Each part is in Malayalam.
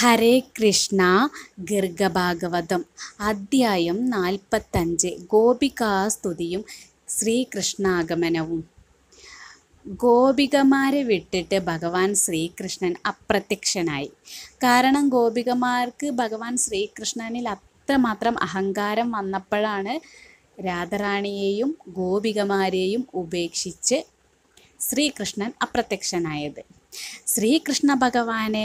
ഹരേ കൃഷ്ണ. ഗർഗഭാഗവതം അധ്യായം 45. ഗോപികാസ്തുതിയും ശ്രീകൃഷ്ണാഗമനവും. ഗോപികമാരെ വിട്ടിട്ട് ഭഗവാൻ ശ്രീകൃഷ്ണൻ അപ്രത്യക്ഷനായി. കാരണം ഗോപികമാർക്ക് ഭഗവാൻ ശ്രീകൃഷ്ണനിൽ അത്രമാത്രം അഹങ്കാരം വന്നപ്പോഴാണ് രാധാറാണിയെയും ഗോപികമാരെയും ഉപേക്ഷിച്ച് ശ്രീകൃഷ്ണൻ അപ്രത്യക്ഷനായത്. ശ്രീകൃഷ്ണ ഭഗവാനെ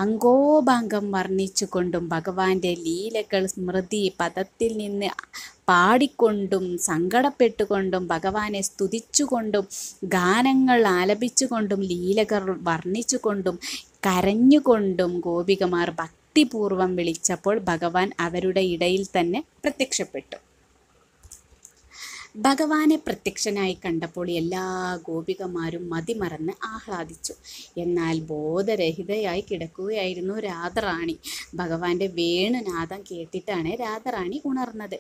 അംഗോപാംഗം വർണ്ണിച്ചുകൊണ്ടും ഭഗവാന്റെ ലീലകൾ സ്മൃതി പദത്തിൽ നിന്ന് പാടിക്കൊണ്ടും സങ്കടപ്പെട്ടുകൊണ്ടും ഭഗവാനെ സ്തുതിച്ചുകൊണ്ടും ഗാനങ്ങൾ ആലപിച്ചുകൊണ്ടും ലീലകൾ വർണ്ണിച്ചുകൊണ്ടും കരഞ്ഞുകൊണ്ടും ഗോപികമാർ ഭക്തിപൂർവം വിളിച്ചപ്പോൾ ഭഗവാൻ അവരുടെ ഇടയിൽ തന്നെ പ്രത്യക്ഷപ്പെട്ടു. ഭഗവാനെ പ്രത്യക്ഷനായി കണ്ടപ്പോൾ എല്ലാ ഗോപികമാരും മതിമറന്ന് ആഹ്ലാദിച്ചു. എന്നാൽ ബോധരഹിതയായി കിടക്കുകയായിരുന്നു രാധാറാണി. ഭഗവാന്റെ വേണുനാദം കേട്ടിട്ടാണ് രാധാറാണി ഉണർന്നത്.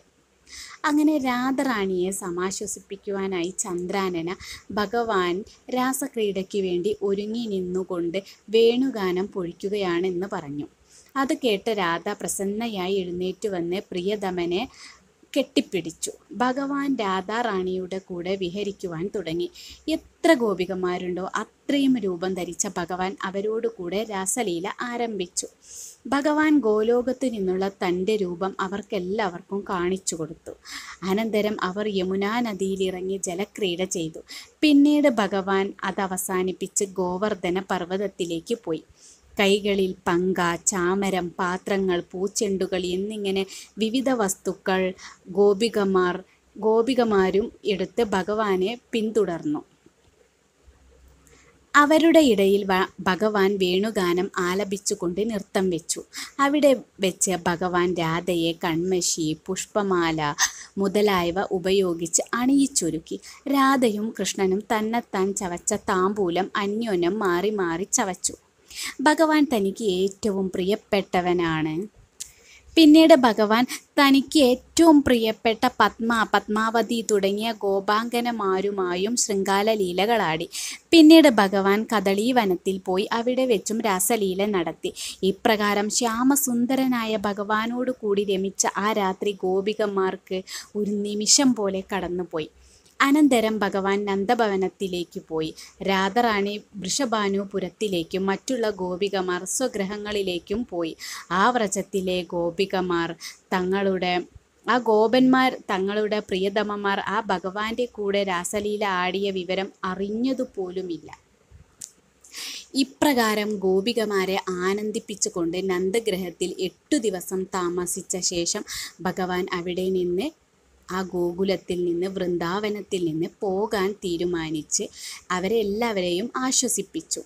അങ്ങനെ രാധാറാണിയെ സമാശ്വസിപ്പിക്കുവാനായി ചന്ദ്രാനന ഭഗവാൻ രാസക്രീഡയ്ക്ക് വേണ്ടി ഒരുങ്ങി നിന്നുകൊണ്ട് വേണുഗാനം പൊഴിക്കുകയാണെന്ന് പറഞ്ഞു. അത് കേട്ട് രാധ പ്രസന്നയായി എഴുന്നേറ്റ് വന്ന് പ്രിയതമനെ കെട്ടിപ്പിടിച്ചു. ഭഗവാൻ രാധാറാണിയുടെ കൂടെ വിഹരിക്കുവാൻ തുടങ്ങി. എത്ര ഗോപികമാരുണ്ടോ അത്രയും രൂപം ധരിച്ച ഭഗവാൻ അവരോട് കൂടെ രാസലീല ആരംഭിച്ചു. ഭഗവാൻ ഗോലോകത്തു നിന്നുള്ള തൻ്റെ രൂപം അവർക്കെല്ലാവർക്കും കാണിച്ചു കൊടുത്തു. അനന്തരം അവർ യമുനാ നദിയിലിറങ്ങി ജലക്രീഡ ചെയ്തു. പിന്നീട് ഭഗവാൻ അത് അവസാനിപ്പിച്ച് ഗോവർദ്ധന പർവ്വതത്തിലേക്ക് പോയി. കൈകളിൽ പങ്ക, ചാമരം, പാത്രങ്ങൾ, പൂച്ചെണ്ടുകൾ എന്നിങ്ങനെ വിവിധ വസ്തുക്കൾ ഗോപികമാരും എടുത്ത് ഭഗവാനെ പിന്തുടർന്നു. അവരുടെ ഇടയിൽ ഭഗവാൻ വേണുഗാനം ആലപിച്ചുകൊണ്ട് നൃത്തം വെച്ചു. അവിടെ വെച്ച് ഭഗവാൻ രാധയെ കൺമഷി, പുഷ്പമാല മുതലായവ ഉപയോഗിച്ച് അണിയിച്ചൊരുക്കി. രാധയും കൃഷ്ണനും തന്നെത്താൻ ചവച്ച താമ്പൂലം അന്യോന്യം മാറി മാറി ചവച്ചു. ഭഗവാൻ തനിക്ക് ഏറ്റവും പ്രിയപ്പെട്ടവനാണ്. പിന്നീട് ഭഗവാൻ തനിക്ക് ഏറ്റവും പ്രിയപ്പെട്ട പത്മാവതി തുടങ്ങിയ ഗോപാംഗനമാരുമായും ശൃംഗാല ലീലകളാടി. പിന്നീട് ഭഗവാൻ കദളീവനത്തിൽ പോയി അവിടെ വെച്ചും രാസലീല നടത്തി. ഇപ്രകാരം ശ്യാമസുന്ദരനായ ഭഗവാനോട് കൂടി രമിച്ച ആ രാത്രി ഗോപികമാർക്ക് ഒരു നിമിഷം പോലെ കടന്നുപോയി. അനന്തരം ഭഗവാൻ നന്ദഭവനത്തിലേക്ക് പോയി. രാധാറാണി വൃഷഭാനുപുരത്തിലേക്കും മറ്റുള്ള ഗോപികമാർ സ്വഗ്രഹങ്ങളിലേക്കും പോയി. ആ വ്രജത്തിലെ ഗോപന്മാർ തങ്ങളുടെ പ്രിയതമമാർ ആ ഭഗവാന്റെ കൂടെ രാസലീല ആടിയ വിവരം അറിഞ്ഞതുപോലുമില്ല. ഇപ്രകാരം ഗോപികമാരെ ആനന്ദിപ്പിച്ചുകൊണ്ട് നന്ദഗ്രഹത്തിൽ 8 ദിവസം താമസിച്ച ശേഷം ഭഗവാൻ അവിടെ നിന്ന് ആ ഗോകുലത്തിൽ നിന്ന് വൃന്ദാവനത്തിൽ നിന്ന് പോകാൻ തീരുമാനിച്ച് അവരെല്ലാവരെയും ആശ്വസിപ്പിച്ചു.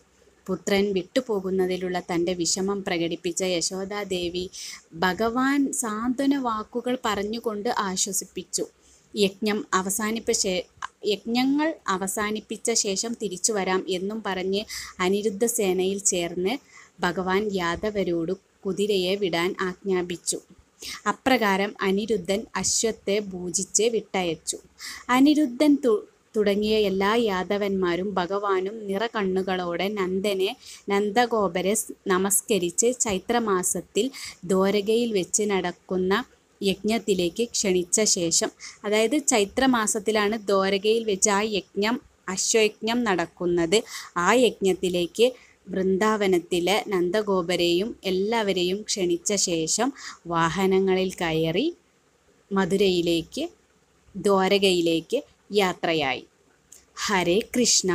പുത്രൻ വിട്ടുപോകുന്നതിലുള്ള തൻ്റെ വിഷമം പ്രകടിപ്പിച്ച യശോദാദേവി ഭഗവാൻ സാന്ത്വന വാക്കുകൾ പറഞ്ഞുകൊണ്ട് ആശ്വസിപ്പിച്ചു. യജ്ഞങ്ങൾ അവസാനിപ്പിച്ച ശേഷം തിരിച്ചു വരാം എന്നും പറഞ്ഞ് അനിരുദ്ധ സേനയിൽ ചേർന്ന് ഭഗവാൻ യാദവരോട് കുതിരയെ വിടാൻ ആജ്ഞാപിച്ചു. അപ്രകാരം അനിരുദ്ധൻ അശ്വത്തെ പൂജിച്ച് വിട്ടയച്ചു. അനിരുദ്ധൻ തുടങ്ങിയ എല്ലാ യാദവന്മാരും ഭഗവാനും നിറകണ്ണുകളോടെ നന്ദഗോപരെ നമസ്കരിച്ച് ചൈത്രമാസത്തിൽ ദ്വാരകയിൽ വെച്ച് നടക്കുന്ന യജ്ഞത്തിലേക്ക് ക്ഷണിച്ച ശേഷം, അതായത് ചൈത്രമാസത്തിലാണ് ദ്വാരകയിൽ വെച്ച് ആ യജ്ഞം അശ്വയജ്ഞം നടക്കുന്നത്, ആ യജ്ഞത്തിലേക്ക് വൃന്ദാവനത്തിലെ നന്ദഗോപരെയും എല്ലാവരെയും ക്ഷണിച്ച ശേഷം വാഹനങ്ങളിൽ കയറി മധുരയിലേക്ക് ദ്വാരകയിലേക്ക് യാത്രയായി. ഹരേ കൃഷ്ണ.